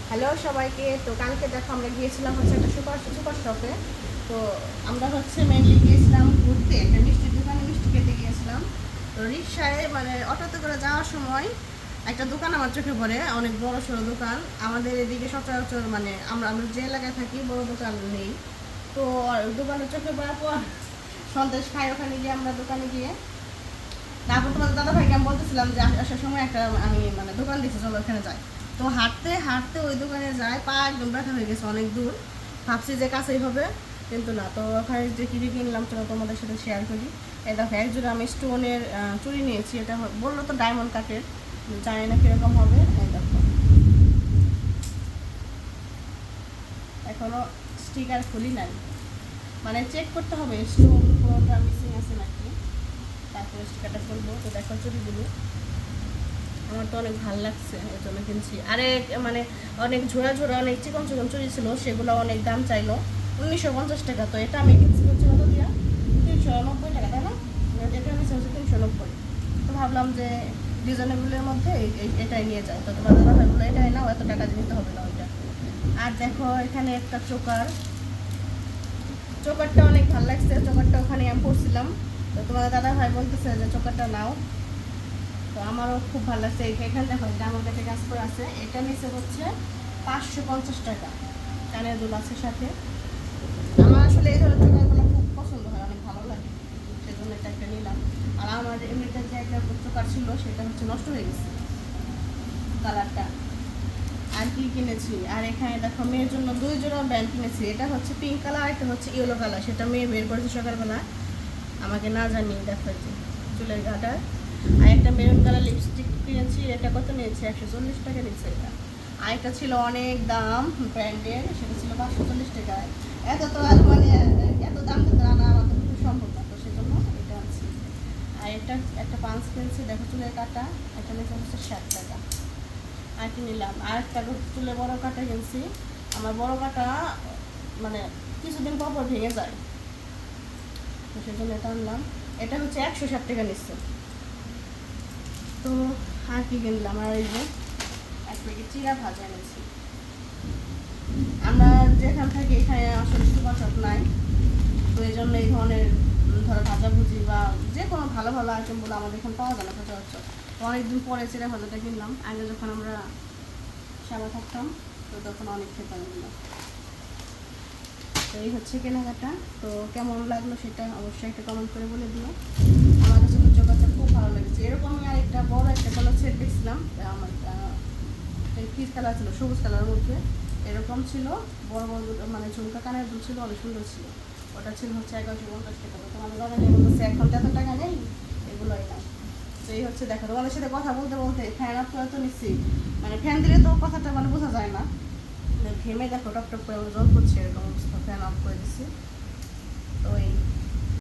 Hello সবাইকে। তো কালকে দেখো আমরা গিয়েছিলাম হচ্ছে একটা সুপার সুপার শপে। তো আমরা হচ্ছে মেনলি গিয়েছিলাম ঘুরতে, একটা মিষ্টির দোকানে মিষ্টি খেতে গিয়েছিলাম। তো রিক্সায় মানে অটোতে করে যাওয়ার সময় একটা দোকান আমার চোখে পড়ে, অনেক বড় সড়ো দোকান। আমাদের এদিকে সচরাচর মানে আমরা যে এলাকায় থাকি বড় দোকান নেই। তো দোকানের চোখে পড়ার পর সন্দেশ খাই, ওখানে গিয়ে আমরা দোকানে গিয়ে তারপর তোমাদের দাদা ভাইকে আমি বলতেছিলাম যে আসার সময় একটা আমি মানে দোকান দিচ্ছি, চলো ওখানে যাই। তো হাঁটতে হাঁটতে ওই দোকানে যায়, পা একদম ব্যথা হয়ে গেছে, অনেক দূর। ভাবছি যে কাছেই হবে, কিন্তু না। তো ওখানে যে কিনে কিনলাম চলো তোমাদের সাথে শেয়ার করি। এই দেখো একজোড়া আমি স্টোনের চুড়ি নিয়েছি। এটা বললো তো ডায়মন্ড কাটের, জানি না কীরকম হবে। এই দেখো এখনও স্টিকার খুলি নাই, মানে চেক করতে হবে স্টোন কোনোটা মিসিং আছে নাকি, তারপরে স্টিকারটা খুলবো। তো দেখো চুড়িগুলো আমার তো অনেক ভালো লাগছে, এই জন্য কিনছি। আরেক মানে অনেক ঝোড়া ঝোড়া অনেক চিকন চিকন চুড়ি ছিল, সেগুলো অনেক দাম চাইলো, 1950 টাকা। তো এটা আমি কিনছি হচ্ছে কত দিয়া, 390 টাকা, তাই না? এটা নিচ্ছে হচ্ছে 390। তো ভাবলাম যে রিজনেবলের মধ্যে এটাই নিয়ে যায়। তো তোমার দাদা ভাই বললো এটাই নাও, এত টাকা দিতে হবে না ওইটা। আর দেখো এখানে একটা চোকারটা অনেক ভালো লাগছে, চোকারটা ওখানে আমি পড়ছিলাম। তো তোমার দাদা ভাই বলতেছে যে চোকারটা নাও। তো আমারও খুব ভালো লাগছে। এখানে দেখো আমার কাছে কাজ করে আছে, এটা নিচে হচ্ছে 550 টাকা। কানের দুল আছে সাথে। আমার আসলে এই ধরনের চোকারগুলো খুব পছন্দ হয়, অনেক ভালো লাগে, সেজন্য এটা একটা নিলাম। আর আমার এমনিতে যে একটা চোকার ছিল সেটা হচ্ছে নষ্ট হয়ে গেছে কালারটা। আর কি কিনেছি, আর এখানে দেখো মেয়ের জন্য 2 জোড়া ব্যান্ড কিনেছি। এটা হচ্ছে পিঙ্ক কালার, একটা হচ্ছে ইয়েলো কালার। সেটা মেয়ে বের করেছে সকালবেলা, আমাকে না জানিয়ে। দেখো এই যে চুলের গাটার। আর একটা মেরুন কালার লিপস্টিক কিনেছি। এটা কত নিয়েছে, 140 টাকা নিচ্ছে এটা। আর একটা ছিল অনেক দাম ব্র্যান্ডের, সেটা ছিল 540 টাকায়। এত তো আর মানে এত দাম তো আনা আমার তো খুব সম্ভব না, তো সেজন্য এটা আনছি। আর এটা একটা পাঞ্চ কিনছি, দেখো চুলের কাটা। এটা নিয়েছে হচ্ছে 60 টাকা। আর কি নিলাম, আর একটা চুলে বড় কাটা কিনছি। আমার বড় কাটা মানে কিছুদিন পর পর ভেঙে যায়, তো সেজন্য এটা আনলাম। এটা হচ্ছে 160 টাকা নিচ্ছে। তো আর কি কিনলাম, আর এই যে এক প্যাকেট চিড়া ভাজা এনেছি। আমরা যেখান থাকি এখানে আসলে সুপার শপ নাই, তো এই জন্য এই ধরনের ধরো ভাজাভুজি বা যে কোনো ভালো ভালো আইটেমগুলো আমাদের এখানে পাওয়া যায় না সচরাচর। তো অনেকদিন পরে চিড়া ভাজাটা কিনলাম। আগে যখন আমরা সারা থাকতাম তো তখন অনেক খেতাম এগুলো। তো এই হচ্ছে কেনাকাটা। তো কেমন লাগলো সেটা অবশ্যই একটা কমেন্ট করে বলে দিও। আমার কাছে তো জোগাড়টা খুব ভালো লেগেছে। এরকমই আর একটা বড় একটা কালার সেট দেখছিলাম, আমার পিচ কালার ছিল, সবুজ কালারের মধ্যে এরকম ছিল। বড় বড় দুটো মানে ঝুমকা কানের দুল ছিল, অনেক সুন্দর ছিল। ওটা ছিল হচ্ছে 1150 টাকা। তো তোমাদের দাদা নিয়ে বলতেছে এখন তো এত টাকা নেই, এগুলোই না। তো এই হচ্ছে দেখো তোমাদের সাথে কথা বলতে বলতে ফ্যান অফ করে তো নিচ্ছি, মানে ফ্যান দিলে তো কথাটা মানে বোঝা যায় না, ঘেমে দেখো টপ টপ করে জল করছে, এরকম অবস্থা। ফ্যান অফ করে দিচ্ছি। তো এই